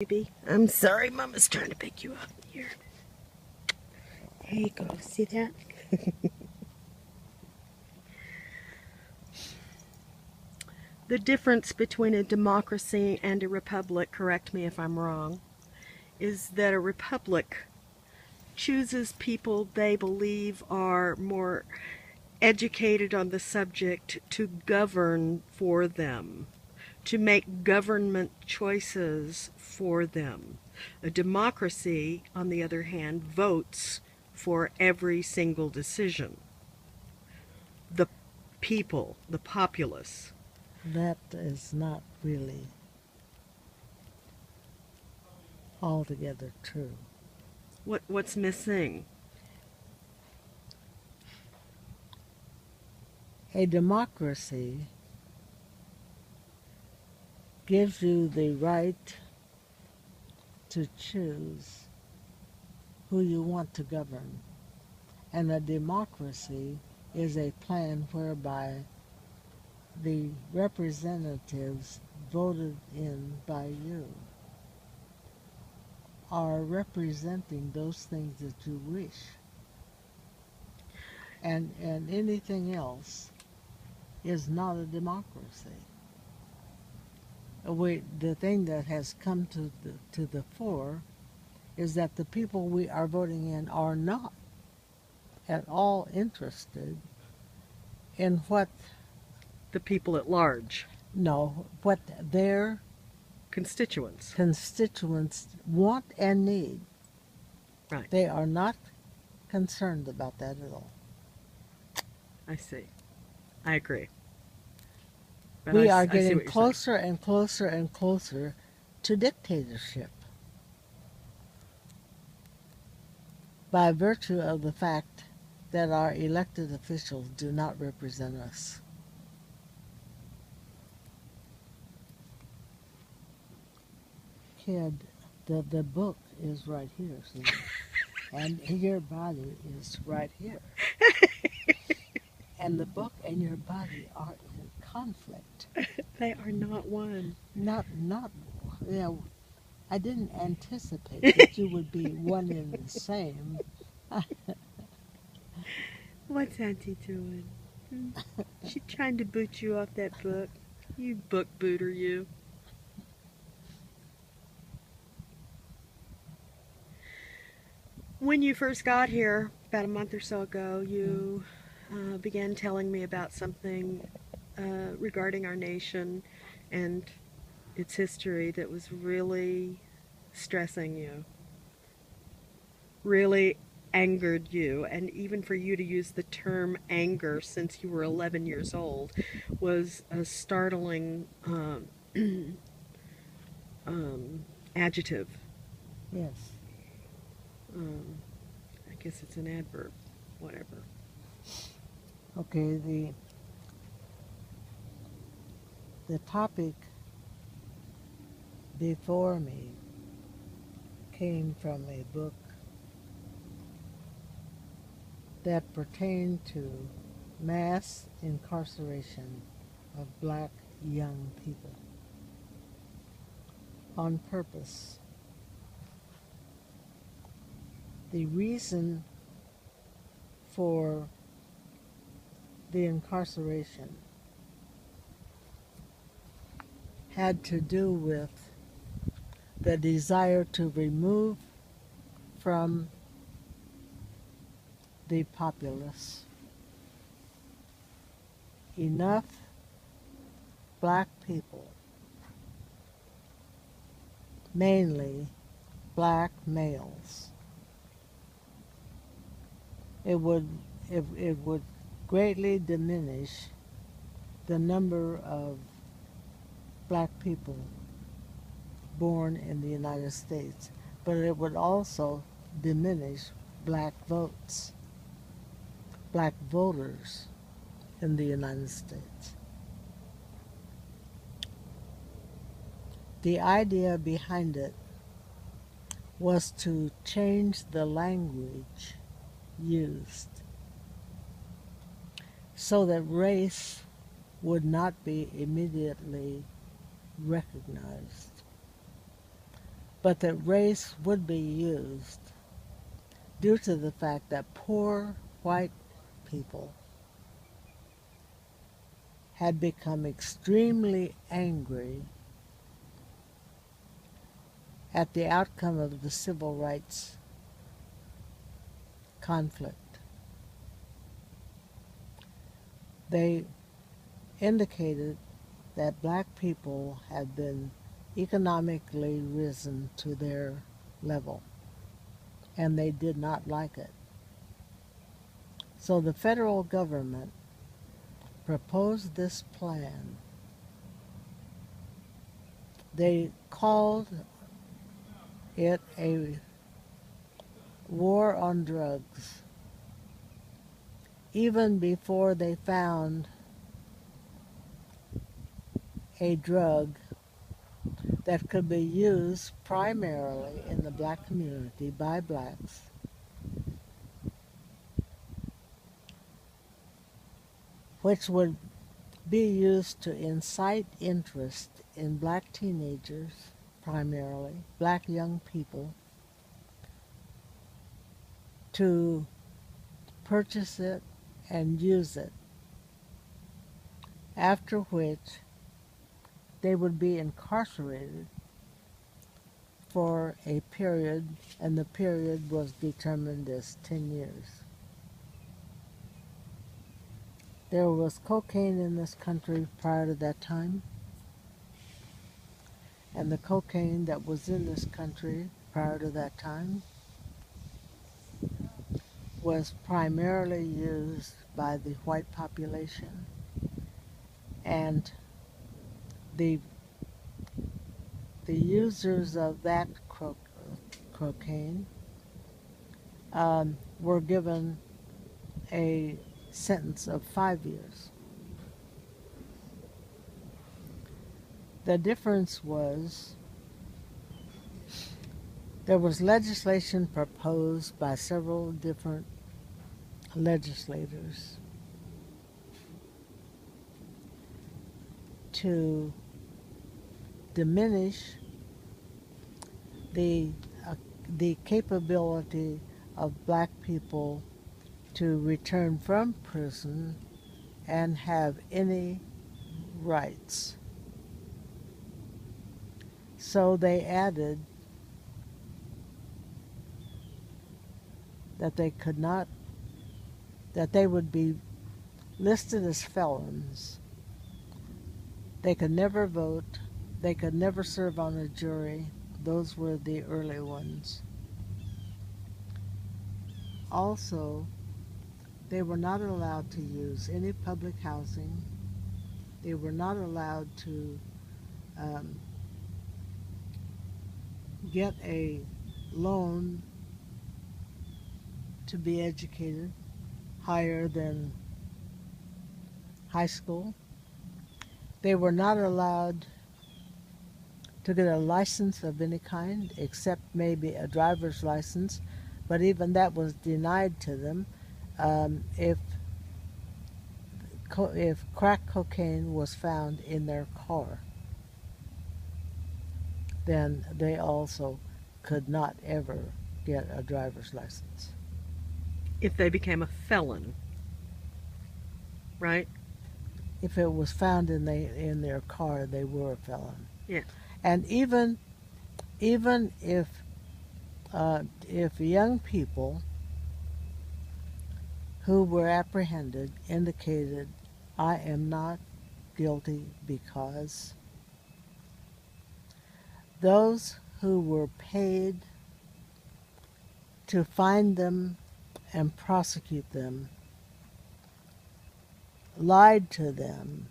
Baby, I'm sorry, Mama's trying to pick you up here. There you go. See that? The difference between a democracy and a republic, correct me if I'm wrong, is that a republic chooses people they believe are more educated on the subject to govern for them, to make government choices for them. A democracy, on the other hand, votes for every single decision. The people, the populace. That is not really altogether true. What's missing? A democracy gives you the right to choose who you want to govern. And a democracy is a plan whereby the representatives voted in by you are representing those things that you wish. And anything else is not a democracy. The thing that has come to the fore is that the people we are voting in are not at all interested in what The people at large. what their Constituents. constituents want and need. Right. They are not concerned about that at all. I see. I agree. But We I are see getting what you're closer and closer and closer to dictatorship by virtue of the fact that our elected officials do not represent us. Kid, the book is right here, see? And your body is right here. And the book and your body are in conflict. They are not one. Not, I didn't anticipate that you would be one and the same. What's Auntie doing? She trying to boot you off that book. You book booter, you. When you first got here, about a month or so ago, you began telling me about something regarding our nation and its history that was really stressing you, really angered you, and even for you to use the term anger since you were 11 years old was a startling adjective. Yes. I guess it's an adverb, whatever. Okay, the topic before me came from a book that pertained to mass incarceration of black young people on purpose. The reason for the incarceration had to do with the desire to remove from the populace enough black people, mainly black males. It would greatly diminish the number of black people born in the United States, but it would also diminish black votes, black voters in the United States. The idea behind it was to change the language used so that race would not be immediately recognized. but that race would be used due to the fact that poor white people had become extremely angry at the outcome of the civil rights conflict. They indicated that black people had been economically risen to their level, and they did not like it. So the federal government proposed this plan. They called it a war on drugs, even before they found a drug that could be used primarily in the black community by blacks, which would be used to incite interest in black teenagers, primarily black young people, to purchase it and use it, after which they would be incarcerated for a period, and the period was determined as 10 years. There was cocaine in this country prior to that time, and the cocaine that was in this country prior to that time was primarily used by the white population, and the users of that cocaine were given a sentence of 5 years. The difference was there was legislation proposed by several different legislators to diminish the capability of black people to return from prison and have any rights. So they added that they could not, that they would be listed as felons. They could never vote. They could never serve on a jury. Those were the early ones. Also, they were not allowed to use any public housing. They were not allowed to get a loan to be educated higher than high school. They were not allowed to get a license of any kind, except maybe a driver's license, but even that was denied to them. If crack cocaine was found in their car, then they also could not ever get a driver's license. If they became a felon, right? If it was found in their car, they were a felon. Yeah. And even if young people who were apprehended indicated, I am not guilty because, those who were paid to find them and prosecute them lied to them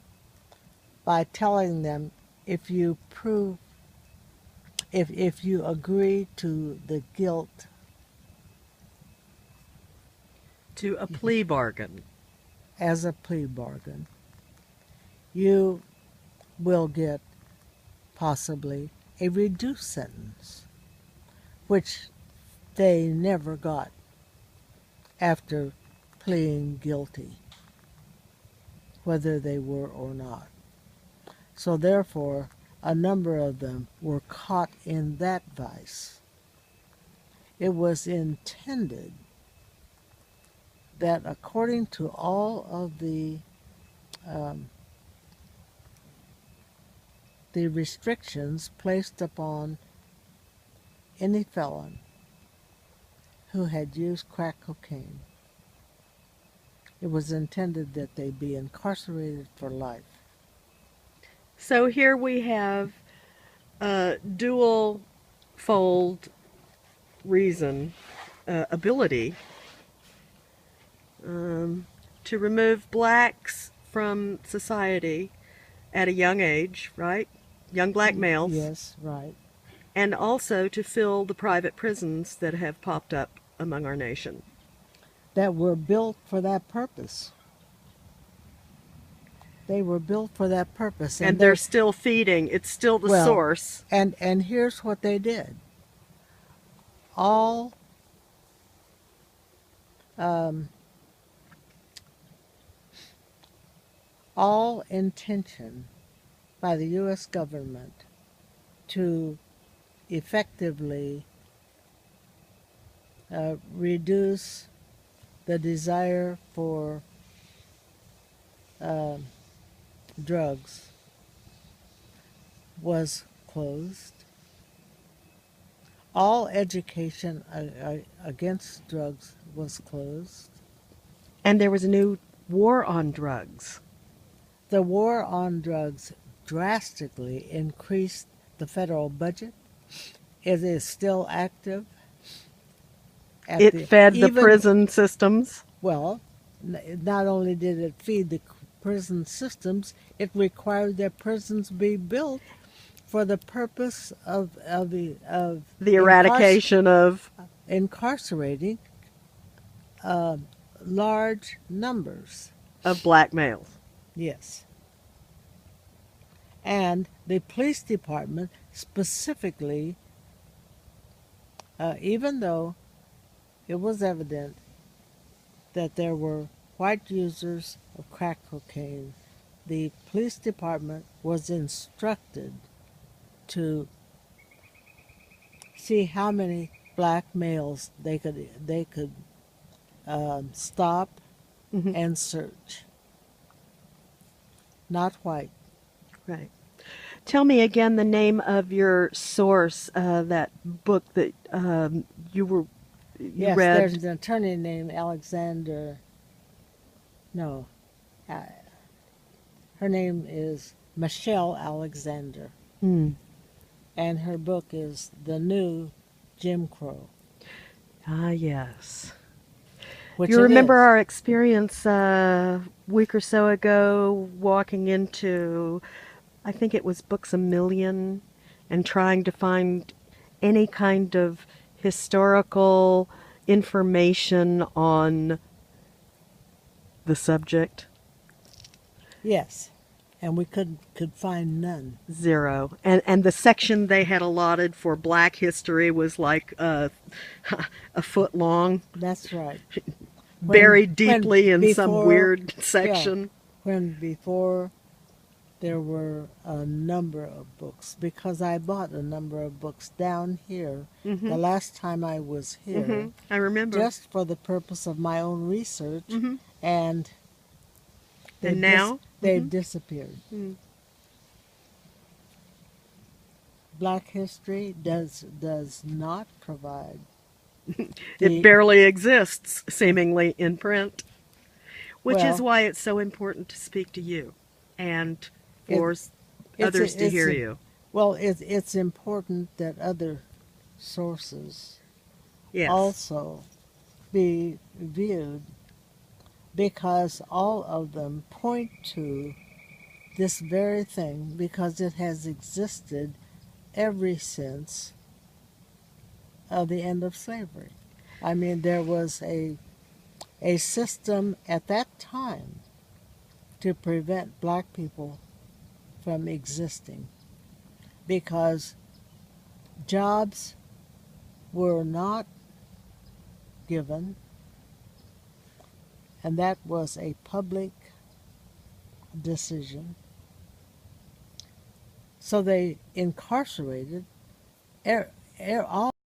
by telling them, if you prove, if you agree to the guilt, To a plea bargain. as a plea bargain, you will get possibly a reduced sentence, which they never got after pleading guilty, whether they were or not. So therefore, a number of them were caught in that vice. It was intended that according to all of um, the restrictions placed upon any felon who had used crack cocaine, it was intended that they be incarcerated for life. So here we have a dual fold reason, ability to remove blacks from society at a young age, right? Young black males. Yes, right. And also to fill the private prisons that have popped up among our nation. That were built for that purpose. They were built for that purpose. And they're still feeding. It's still the source. And here's what they did. All intention by the U.S. government to effectively reduce the desire for drugs was closed. All education against drugs was closed. And there was a new war on drugs. The war on drugs drastically increased the federal budget. It is still active. It fed the prison systems. Well, not only did it feed the prison systems, it required that prisons be built for the purpose of the eradication of incarcerating large numbers of black males. Yes. And the police department specifically, even though it was evident that there were white users of crack cocaine, the police department was instructed to see how many black males they could stop and search. Not white. Right. Tell me again the name of your source, that book that you Yes, read. There's an attorney named Alexander. No. Her name is Michelle Alexander. And her book is The New Jim Crow. Ah, yes. Which you remember is. our experience a week or so ago walking into, I think it was Books A Million, and trying to find any kind of historical information on the subject? Yes. And we could find none. Zero. And the section they had allotted for black history was like a foot long. That's right. Buried deeply in some weird section. Yeah, before there were a number of books, because I bought a number of books down here the last time I was here. I remember. Just for the purpose of my own research. And now? They've disappeared. Black history does not provide. It barely exists, seemingly, in print. Which is why it's so important to speak to you and for others to hear you. Well, it's important that other sources also be viewed, because all of them point to this very thing, because it has existed ever since the end of slavery. I mean, there was a system at that time to prevent black people from existing, because jobs were not given, and that was a public decision. So they incarcerated all